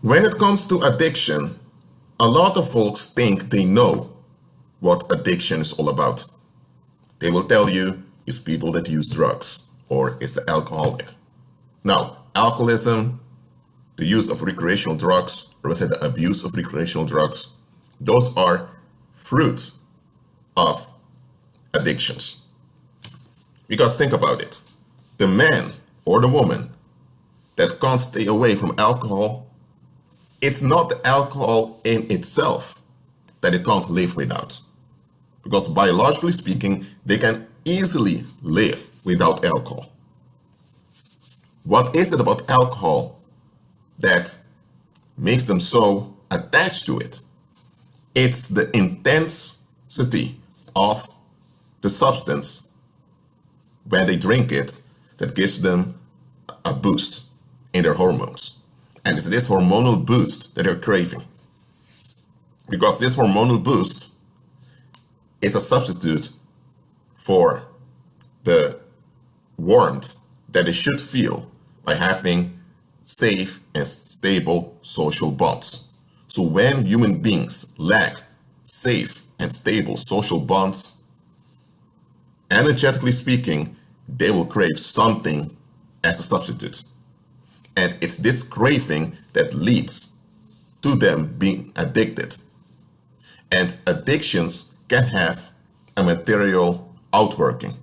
When it comes to addiction, a lot of folks think they know what addiction is all about. They will tell you it's people that use drugs or it's the alcoholic. Now, alcoholism, the use of recreational drugs, or let's say the abuse of recreational drugs, those are fruit of addictions. Because think about it. The man or the woman that can't stay away from alcohol, it's not the alcohol in itself that they can't live without. Because biologically speaking, they can easily live without alcohol. What is it about alcohol that makes them so attached to it? It's the intensity of the substance when they drink it that gives them a boost in their hormones. And it's this hormonal boost that they're craving. Because this hormonal boost is a substitute for the warmth that they should feel by having safe and stable social bonds. So when human beings lack safe and stable social bonds, energetically speaking, they will crave something as a substitute. And it's this craving that leads to them being addicted. And addictions can have a material outworking.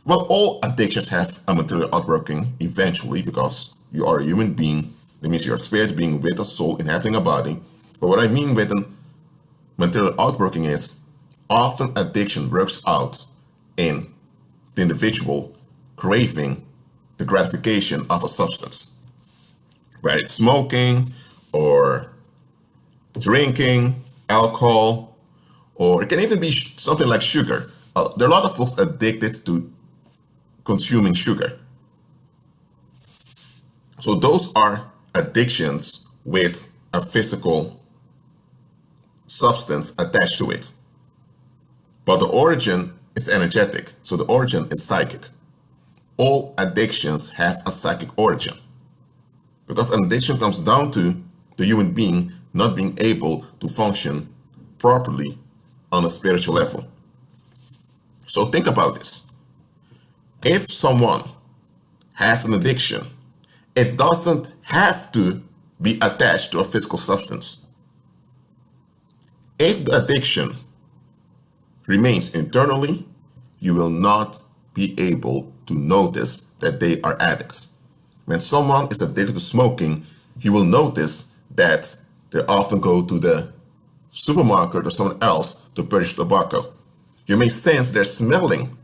Well, all addictions have a material outworking eventually because you are a human being. That means you're a spirit being with a soul inhabiting a body. But what I mean with a material outworking is often addiction works out in the individual craving the gratification of a substance, whether it's smoking or drinking alcohol, or it can even be something like sugar. There are a lot of folks addicted to consuming sugar. So those are addictions with a physical substance attached to it. But the origin is energetic, so the origin is psychic. All addictions have a psychic origin. Because an addiction comes down to the human being not being able to function properly on a spiritual level. So think about this. If someone has an addiction, it doesn't have to be attached to a physical substance. If the addiction remains internally, you will not be able to notice that they are addicts. When someone is addicted to smoking, you will notice that they often go to the supermarket or someone else to purchase tobacco. You may sense they're smelling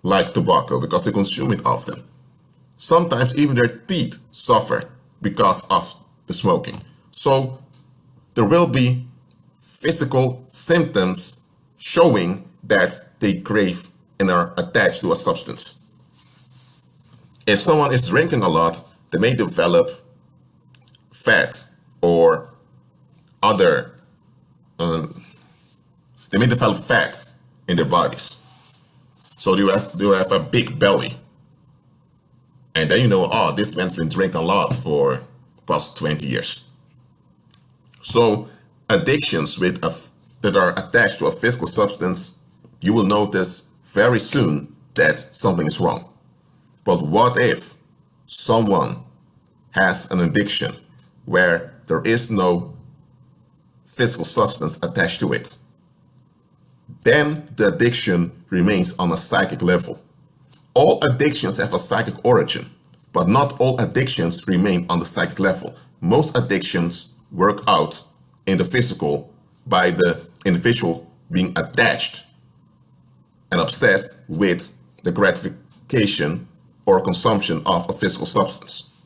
like tobacco because they consume it often. Sometimes even their teeth suffer because of the smoking. So there will be physical symptoms showing that they crave and are attached to a substance. If someone is drinking a lot, they may develop fat or other, they may develop fat in their bodies. So they have a big belly. And then you know, oh, this man's been drinking a lot for past 20 years. So addictions that are attached to a physical substance, you will notice very soon that something is wrong. But what if someone has an addiction where there is no physical substance attached to it? Then the addiction remains on a psychic level. All addictions have a psychic origin, but not all addictions remain on the psychic level. Most addictions work out in the physical by the individual being attached and obsessed with the gratification or consumption of a physical substance.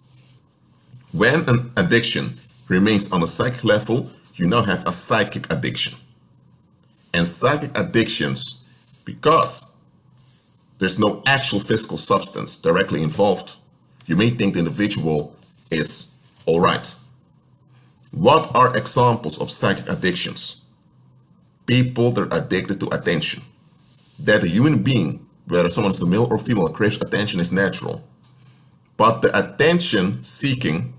When an addiction remains on a psychic level, you now have a psychic addiction. And psychic addictions, because there's no actual physical substance directly involved, you may think the individual is all right. What are examples of psychic addictions? People that are addicted to attention. That a human being, whether someone is a male or female, craves attention is natural. But the attention seeking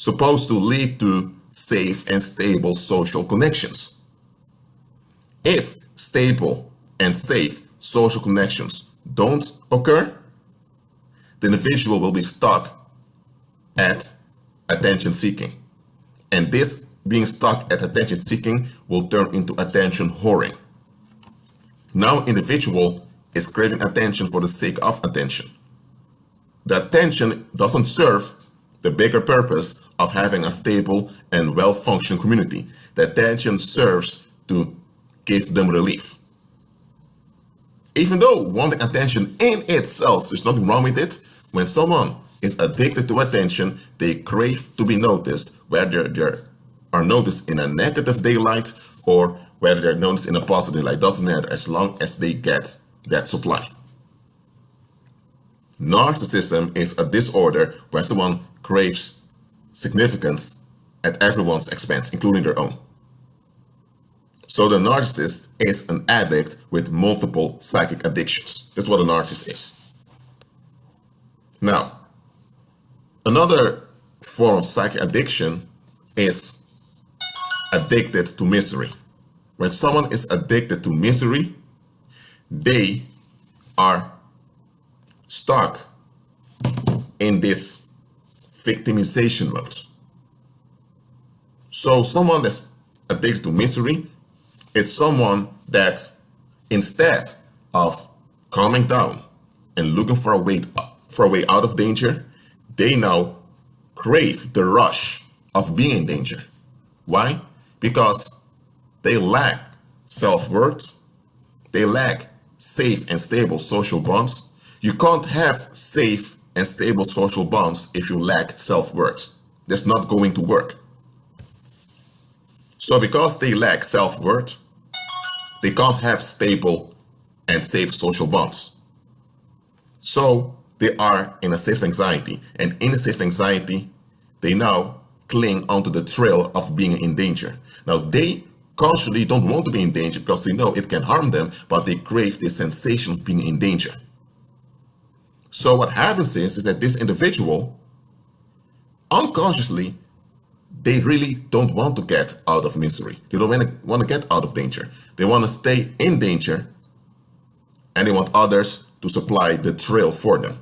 supposed to lead to safe and stable social connections. If stable and safe social connections don't occur, the individual will be stuck at attention seeking. And this being stuck at attention seeking will turn into attention whoring. Now individual is craving attention for the sake of attention. The attention doesn't serve the bigger purpose of having a stable and well-functioning community. The attention serves to give them relief. Even though wanting attention in itself, there's nothing wrong with it, when someone is addicted to attention, they crave to be noticed, whether they are noticed in a negative daylight or whether they're noticed in a positive light. Doesn't matter as long as they get that supply. Narcissism is a disorder where someone craves significance at everyone's expense, including their own. So the narcissist is an addict with multiple psychic addictions. That's what a narcissist is. Now, another form of psychic addiction is addicted to misery. When someone is addicted to misery, they are stuck in this victimization mode. So someone that's addicted to misery is someone that instead of calming down and looking for a way out of danger, they now crave the rush of being in danger. Why? Because they lack self-worth, they lack safe and stable social bonds. You can't have safe and stable social bonds if you lack self-worth. That's not going to work. So because they lack self-worth, they can't have stable and safe social bonds. So they are in a safe anxiety, and in a safe anxiety, they now cling onto the thrill of being in danger. Now they consciously don't want to be in danger because they know it can harm them, but they crave the sensation of being in danger. So what happens is that this individual, unconsciously, they really don't want to get out of misery. They don't want to get out of danger. They want to stay in danger, and they want others to supply the thrill for them.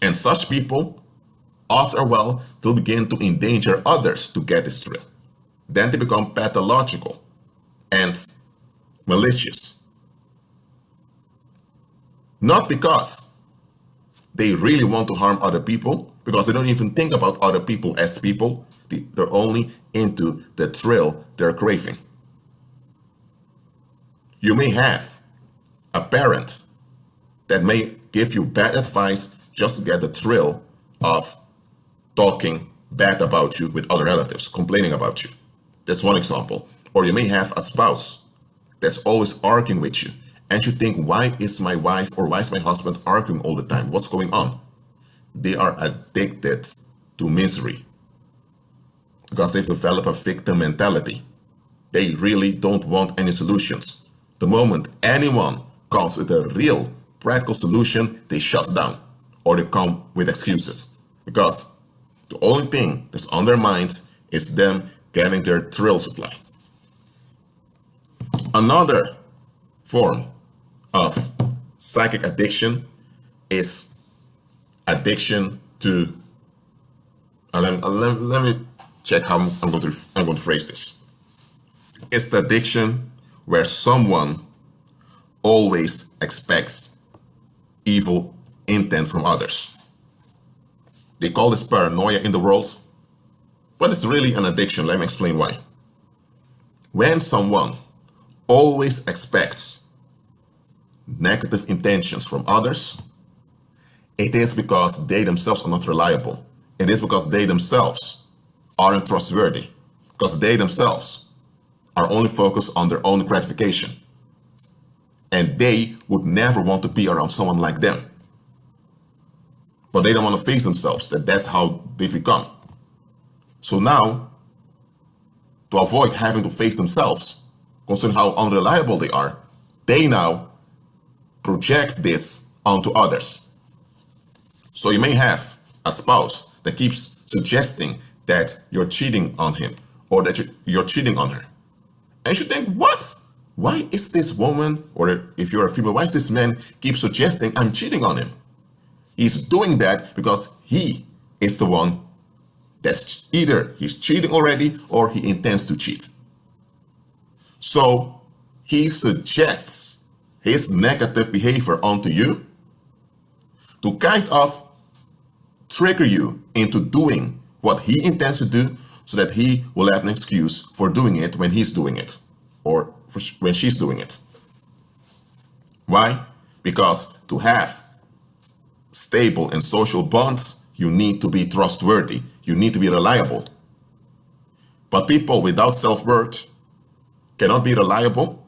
And such people, after a while, will begin to endanger others to get this thrill. Then they become pathological and malicious. Not because they really want to harm other people, because they don't even think about other people as people. They're only into the thrill they're craving. You may have a parent that may give you bad advice just to get the thrill of talking bad about you with other relatives, complaining about you. That's one example. Or you may have a spouse that's always arguing with you, and you think, why is my wife or why is my husband arguing all the time? What's going on? They are addicted to misery because they've developed a victim mentality. They really don't want any solutions. The moment anyone comes with a real practical solution, they shut down or they come with excuses, because the only thing that's on their mind is them getting their thrill supply. Another form of psychic addiction is addiction to, let me check how I'm going to phrase this. It's the addiction where someone always expects evil intent from others. They call this paranoia in the world, but it's really an addiction. Let me explain why. When someone always expects negative intentions from others, it is because they themselves are not reliable. It is because they themselves aren't trustworthy, because they themselves are only focused on their own gratification. And they would never want to be around someone like them. But they don't want to face themselves, that's how they've become. So now, to avoid having to face themselves, considering how unreliable they are, they now project this onto others. So you may have a spouse that keeps suggesting that you're cheating on him or that you're cheating on her. And you think, what? Why is this woman, or if you're a female, why is this man keep suggesting I'm cheating on him? He's doing that because he is the one that's either he's cheating already or he intends to cheat. So he suggests his negative behavior onto you to kind of trigger you into doing what he intends to do so that he will have an excuse for doing it when he's doing it or when she's doing it. Why? Because to have stable and social bonds, you need to be trustworthy. You need to be reliable. But people without self-worth cannot be reliable.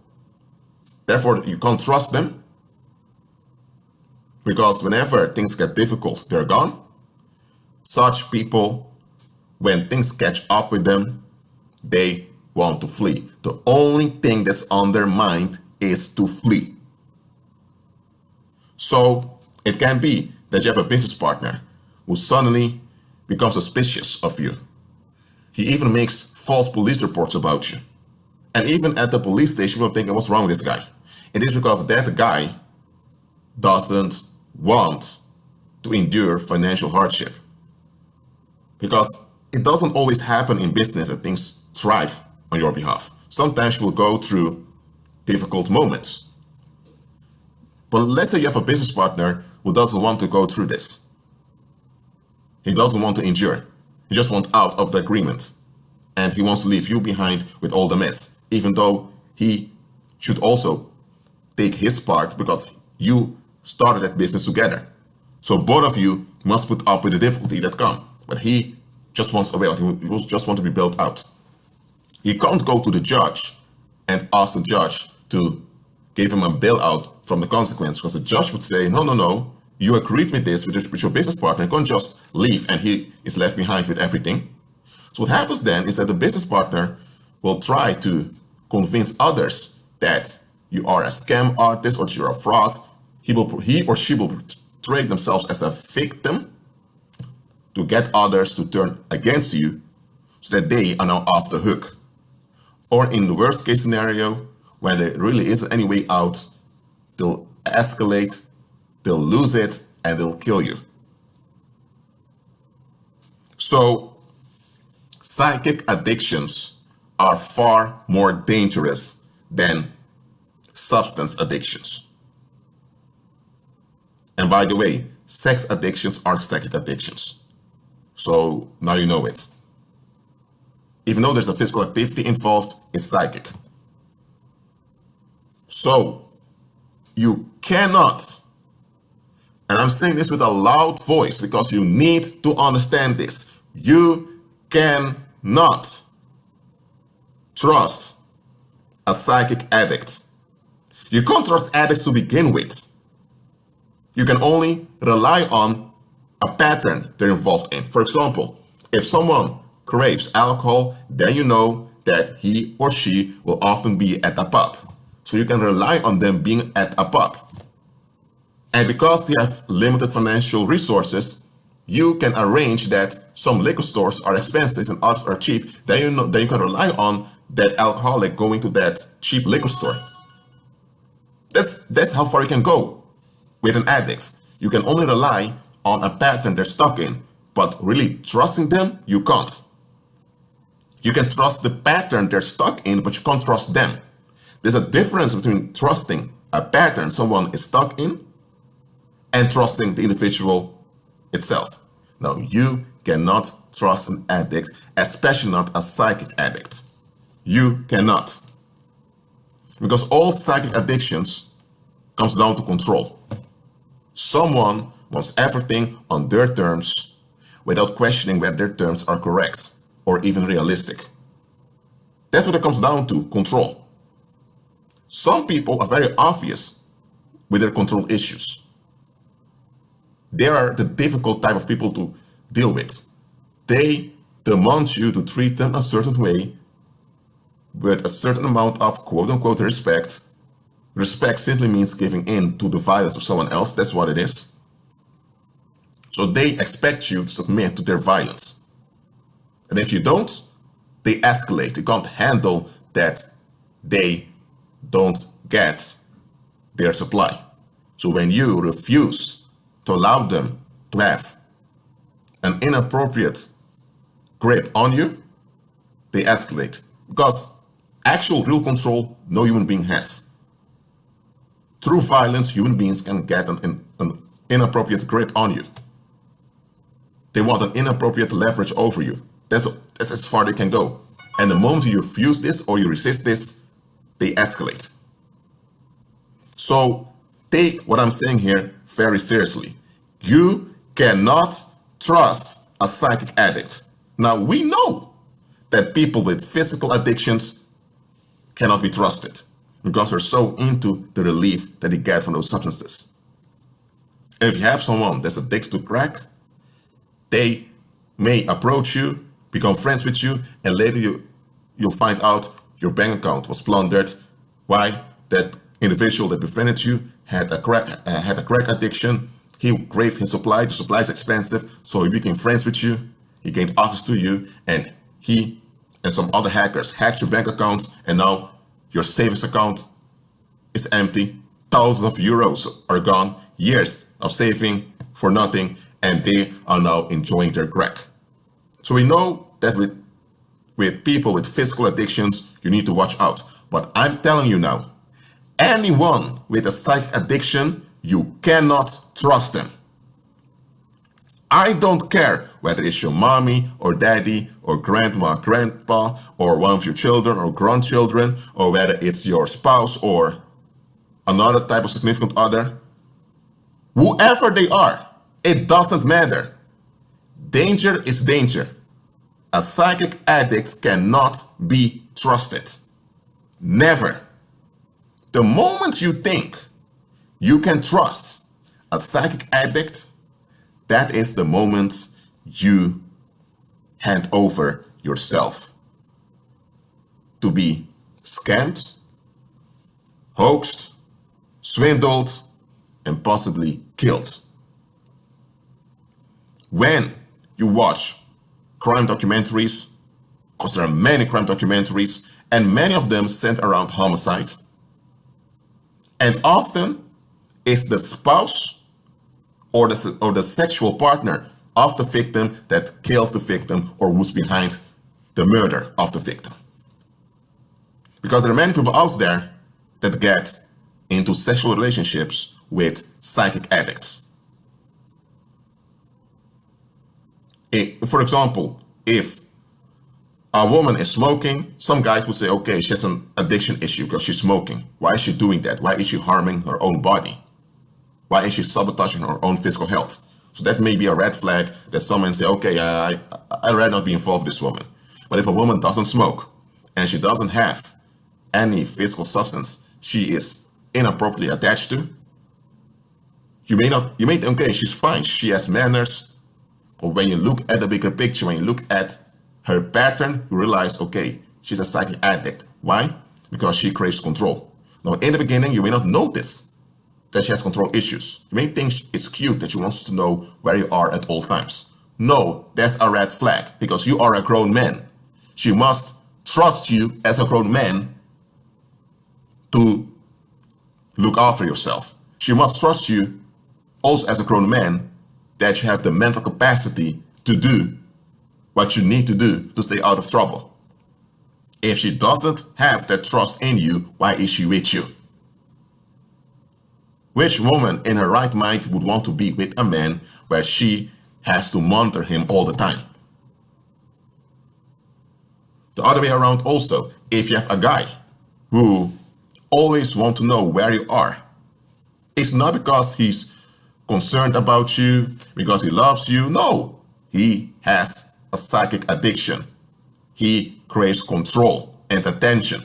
Therefore, you can't trust them. Because whenever things get difficult, they're gone. Such people, when things catch up with them, they want to flee. The only thing that's on their mind is to flee. So it can be that you have a business partner who suddenly becomes suspicious of you. He even makes false police reports about you. And even at the police station, people think, what's wrong with this guy? It is because that guy doesn't want to endure financial hardship. Because it doesn't always happen in business that things thrive on your behalf. Sometimes you will go through difficult moments. But let's say you have a business partner who doesn't want to go through this. He doesn't want to endure. He just wants out of the agreement. And he wants to leave you behind with all the mess, even though he should also take his part because you started that business together. So both of you must put up with the difficulty that comes. But he just wants a way out. He just wants to be built out. He can't go to the judge and ask the judge to give him a bailout from the consequence, because the judge would say, no, you agreed with this with your business partner. You can't just leave and he is left behind with everything. So what happens then is that the business partner will try to convince others that you are a scam artist or that you're a fraud. He or she will portray themselves as a victim to get others to turn against you so that they are now off the hook. Or in the worst case scenario, when there really isn't any way out, they'll escalate, they'll lose it, and they'll kill you. So, psychic addictions are far more dangerous than substance addictions. And by the way, sex addictions are psychic addictions. So now you know it. Even though there's a physical activity involved, it's psychic. So you cannot, and I'm saying this with a loud voice because you need to understand this, you cannot trust a psychic addict. You can't trust addicts to begin with. You can only rely on a pattern they're involved in. For example, if someone craves alcohol, then you know that he or she will often be at a pub. So you can rely on them being at a pub. And because they have limited financial resources, you can arrange that some liquor stores are expensive and others are cheap. Then you can rely on that alcoholic going to that cheap liquor store. That's how far you can go with an addict. You can only rely on a pattern they're stuck in, but really trusting them, you can't. You can trust the pattern they're stuck in, but you can't trust them. There's a difference between trusting a pattern someone is stuck in and trusting the individual itself. Now, you cannot trust an addict, especially not a psychic addict. You cannot. Because all psychic addictions comes down to control. Someone wants everything on their terms without questioning whether their terms are correct or even realistic. That's what it comes down to, control. Some people are very obvious with their control issues. They are the difficult type of people to deal with. They demand you to treat them a certain way with a certain amount of quote-unquote respect. Respect simply means giving in to the violence of someone else. That's what it is. So they expect you to submit to their violence. And if you don't, they escalate. They can't handle that they don't get their supply. So when you refuse to allow them to have an inappropriate grip on you, they escalate. Because actual real control, no human being has. Through violence, human beings can get an inappropriate grip on you. They want an inappropriate leverage over you. That's as far they can go. And the moment you refuse this or you resist this, they escalate. So take what I'm saying here very seriously. You cannot trust a psychic addict. Now, we know that people with physical addictions cannot be trusted because they're so into the relief that they get from those substances. If you have someone that's addicted to crack, they may approach you, become friends with you, and later you'll find out your bank account was plundered. Why? That individual that befriended you had a crack addiction. He craved his supply. The supply is expensive, so he became friends with you. He gained access to you, and he and some other hackers hacked your bank account, and now your savings account is empty. Thousands of euros are gone. Years of saving for nothing, and they are now enjoying their crack. So we know that with people with physical addictions, you need to watch out. But I'm telling you now, anyone with a psychic addiction, you cannot trust them. I don't care whether it's your mommy or daddy or grandma, grandpa, or one of your children or grandchildren, or whether it's your spouse or another type of significant other. Whoever they are, it doesn't matter. Danger is danger. A psychic addict cannot be trusted. Never. The moment you think you can trust a psychic addict, that is the moment you hand over yourself to be scammed, hoaxed, swindled, and possibly killed. When you watch crime documentaries, because there are many crime documentaries, and many of them centered around homicide, and often it's the spouse or the sexual partner of the victim that killed the victim or who's behind the murder of the victim. Because there are many people out there that get into sexual relationships with psychic addicts. For example, if a woman is smoking, some guys will say, okay, she has an addiction issue because she's smoking. Why is she doing that? Why is she harming her own body? Why is she sabotaging her own physical health? So that may be a red flag that someone say, okay, I'd rather not be involved with this woman. But if a woman doesn't smoke and she doesn't have any physical substance she is inappropriately attached to, you may think, okay, she's fine, she has manners. But when you look at the bigger picture, when you look at her pattern, you realize, okay, she's a psychic addict. Why? Because she craves control. Now, in the beginning, you may not notice that she has control issues. You may think it's cute that she wants to know where you are at all times. No, that's a red flag because you are a grown man. She must trust you as a grown man to look after yourself. She must trust you also as a grown man that you have the mental capacity to do what you need to do to stay out of trouble. If she doesn't have that trust in you, why is she with you? Which woman in her right mind would want to be with a man where she has to monitor him all the time? The other way around also, if you have a guy who always wants to know where you are, it's not because he's concerned about you, because he loves you. No, he has a psychic addiction. He craves control and attention.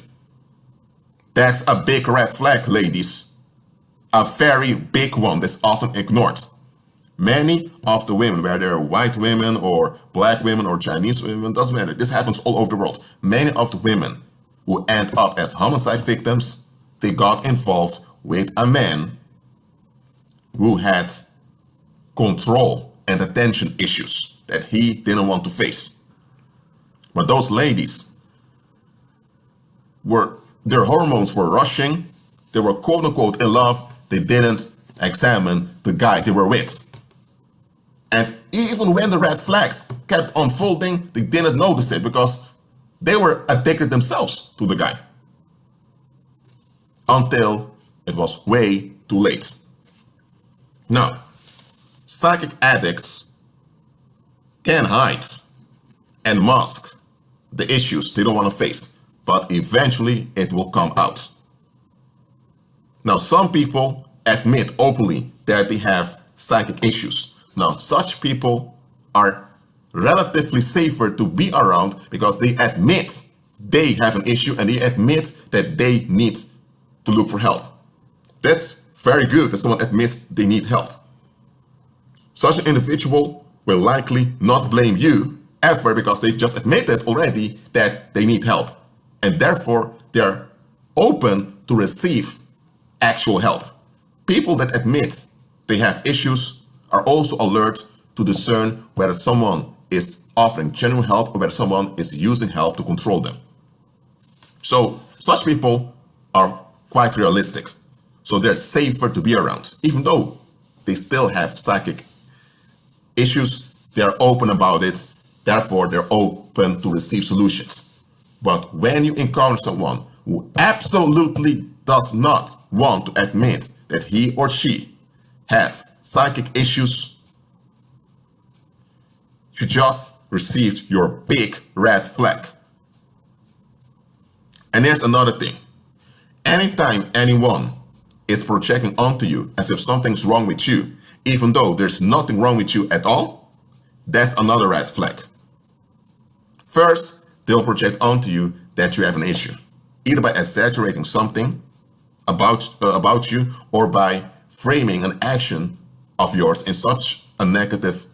That's a big red flag, ladies. A very big one that's often ignored. Many of the women, whether they're white women or black women or Chinese women, doesn't matter. This happens all over the world. Many of the women who end up as homicide victims, they got involved with a man who had control and attention issues that he didn't want to face. But those ladies their hormones were rushing, they were quote unquote in love, they didn't examine the guy they were with. And even when the red flags kept unfolding, they didn't notice it because they were addicted themselves to the guy. Until it was way too late. Now, psychic addicts can hide and mask the issues they don't want to face, but eventually it will come out. Now, some people admit openly that they have psychic issues. Now, such people are relatively safer to be around because they admit they have an issue and they admit that they need to look for help. That's very good that someone admits they need help. Such an individual will likely not blame you ever because they've just admitted already that they need help. And therefore, they're open to receive actual help. People that admit they have issues are also alert to discern whether someone is offering genuine help or whether someone is using help to control them. So such people are quite realistic. So they're safer to be around. Even though they still have psychic issues, they're open about it. Therefore, they're open to receive solutions. But when you encounter someone who absolutely does not want to admit that he or she has psychic issues, you just received your big red flag. And here's another thing. Anytime anyone is projecting onto you as if something's wrong with you, even though there's nothing wrong with you at all, that's another red flag. First, they'll project onto you that you have an issue, either by exaggerating something about you or by framing an action of yours in such a negative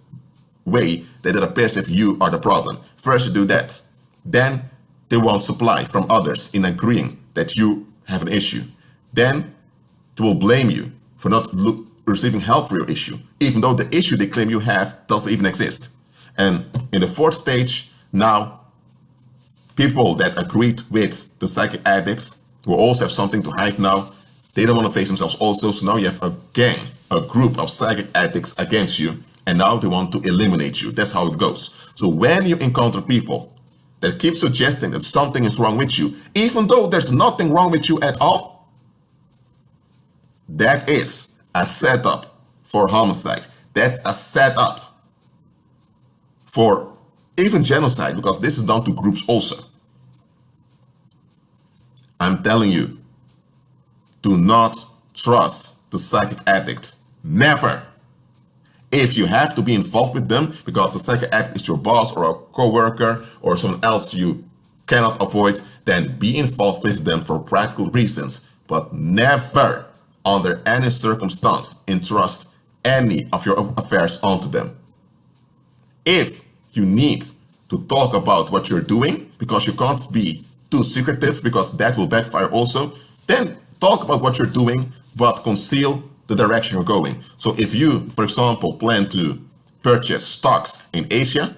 way that it appears as if you are the problem. First, you do that. Then they want supply from others in agreeing that you have an issue. Then they will blame you for not receiving help for your issue, even though the issue they claim you have doesn't even exist. And in the fourth stage, now people that agreed with the psychic addicts will also have something to hide now. They don't want to face themselves also. So now you have a gang, a group of psychic addicts against you. And now they want to eliminate you. That's how it goes. So when you encounter people that keep suggesting that something is wrong with you, even though there's nothing wrong with you at all, that is a setup for homicide. That's a setup for even genocide, because this is done to groups also. I'm telling you, do not trust the psychic addict. Never. If you have to be involved with them because the psychic addict is your boss or a co-worker or someone else you cannot avoid, then be involved with them for practical reasons, but never under any circumstance entrust any of your affairs onto them. If you need to talk about what you're doing because you can't be too secretive because that will backfire also, then talk about what you're doing but conceal the direction you're going. So if you, for example, plan to purchase stocks in Asia,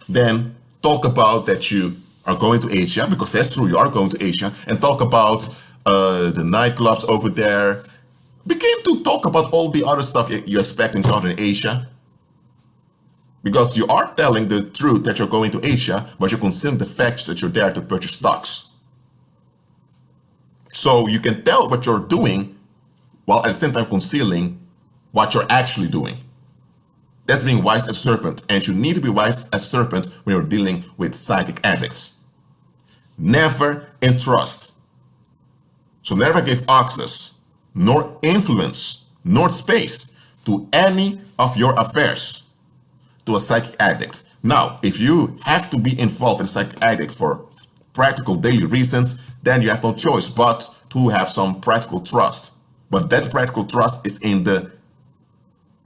then talk about that you are going to Asia, because that's true, you are going to Asia, and talk about the nightclubs over there. Begin to talk about all the other stuff you expect to encounter in Asia, because you are telling the truth that you're going to Asia, but you're concealing the fact that you're there to purchase stocks. So you can tell what you're doing while at the same time concealing what you're actually doing. That's being wise as a serpent, and you need to be wise as a serpent when you're dealing with psychic addicts. Never entrust. So never give access, nor influence, nor space to any of your affairs to a psychic addict. Now, if you have to be involved in a psychic addict for practical daily reasons, then you have no choice but to have some practical trust. But that practical trust is in the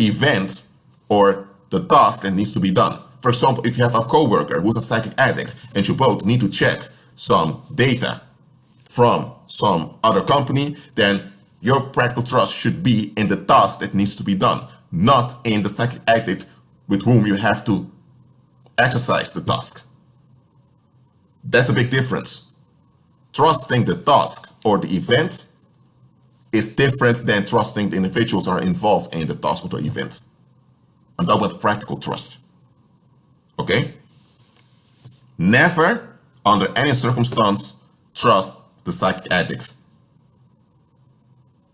event or the task that needs to be done. For example, if you have a coworker who's a psychic addict and you both need to check some data from some other company, then your practical trust should be in the task that needs to be done, not in the psychic addict with whom you have to exercise the task. That's a big difference. Trusting the task or the event is different than trusting the individuals are involved in the task or the event. I'm talking about practical trust. Okay? Never, under any circumstance, trust the psychic addicts.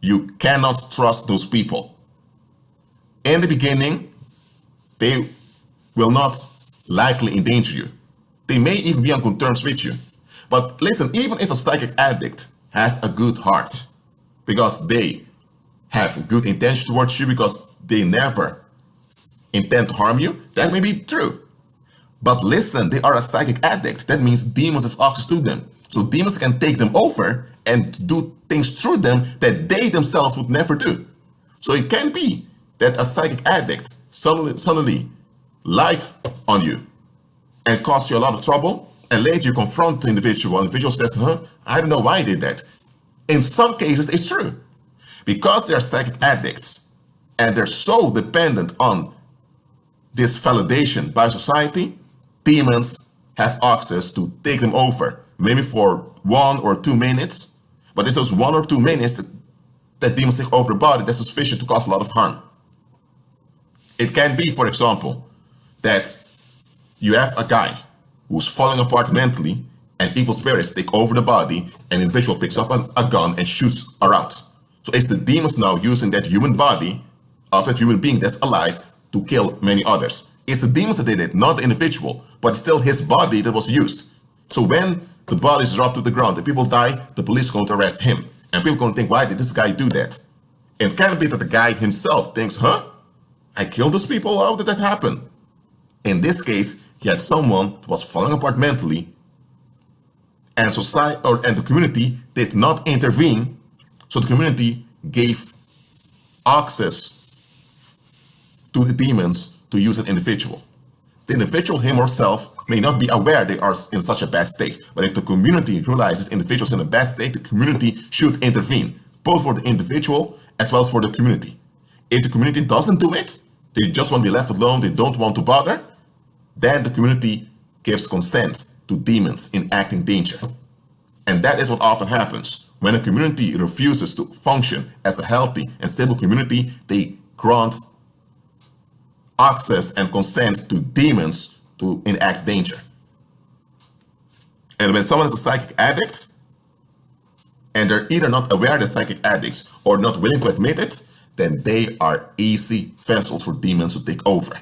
You cannot trust those people. In the beginning, they will not likely endanger you. They may even be on good terms with you. But listen, even if a psychic addict has a good heart, because they have good intention towards you, because they never intend to harm you, that may be true. But listen, they are a psychic addict. That means demons have access to them. So demons can take them over and do things through them that they themselves would never do. So it can be that a psychic addict suddenly lied on you and caused you a lot of trouble, and later you confront the individual. The individual says, I don't know why I did that. In some cases, it's true. Because they're psychic addicts and they're so dependent on this validation by society, demons have access to take them over, maybe for 1 or 2 minutes. But it's those 1 or 2 minutes that demons take over the body that's sufficient to cause a lot of harm. It can be, for example, that you have a guy who's falling apart mentally and evil spirits take over the body, and the individual picks up a gun and shoots around. So it's the demons now using that human body of that human being that's alive to kill many others. It's the demons that did it, not the individual, but it's still his body that was used. So when the body is dropped to the ground and people die, the police are going to arrest him. And people are going to think, why did this guy do that? And it can be that the guy himself thinks, I killed those people, how did that happen? In this case, he had someone who was falling apart mentally, and society and the community did not intervene. So the community gave access to the demons to use an individual. The individual, him or herself, may not be aware they are in such a bad state. But if the community realizes individuals in a bad state, the community should intervene, both for the individual as well as for the community. If the community doesn't do it, they just want to be left alone, they don't want to bother, then the community gives consent to demons enacting danger. And that is what often happens. When a community refuses to function as a healthy and stable community, they grant access and consent to demons to enact danger. And when someone is a psychic addict, and they're either not aware they're psychic addicts or not willing to admit it, then they are easy vessels for demons to take over.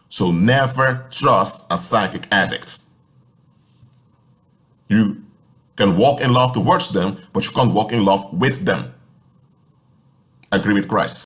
So never trust a psychic addict. You can walk in love towards them, but you can't walk in love with them. Agree with Christ.